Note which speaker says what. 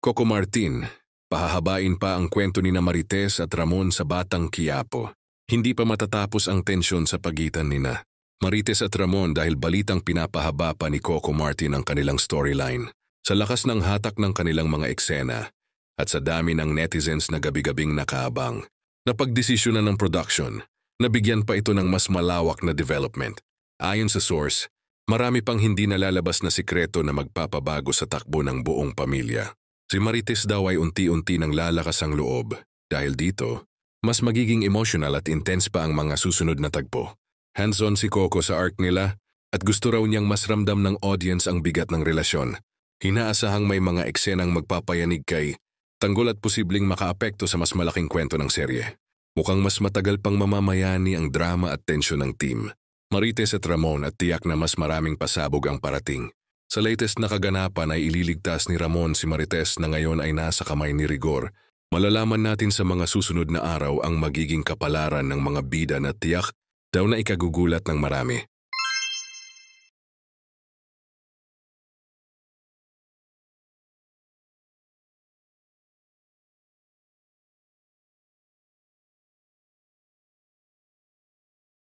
Speaker 1: Coco Martin, pahahabain pa ang kwento ni na Marites at Ramon sa Batang Quiapo. Hindi pa matatapos ang tensyon sa pagitan nina Marites at Ramon dahil balitang pinapahaba pa ni Coco Martin ang kanilang storyline. Sa lakas ng hatak ng kanilang mga eksena at sa dami ng netizens na gabi-gabing nakaabang, napagdesisyonan ng production, nabigyan pa ito ng mas malawak na development. Ayon sa source, marami pang hindi nalalabas na sikreto na magpapabago sa takbo ng buong pamilya. Si Marites daw ay unti-unti nang lalakas ang loob. Dahil dito, mas magiging emotional at intense pa ang mga susunod na tagpo. Hands-on si Coco sa arc nila at gusto raw niyang mas ramdam ng audience ang bigat ng relasyon. Inaasahang may mga eksenang magpapayanig kay tanggol at posibleng makaapekto sa mas malaking kwento ng serye. Mukhang mas matagal pang mamamayani ang drama at tensyon ng team. Marites at Ramon at tiyak na mas maraming pasabog ang parating. Sa latest na kaganapan ay ililigtas ni Ramon si Marites na ngayon ay nasa kamay ni Rigor. Malalaman natin sa mga susunod na araw ang magiging kapalaran ng mga bida na tiyak daw na ikagugulat ng marami.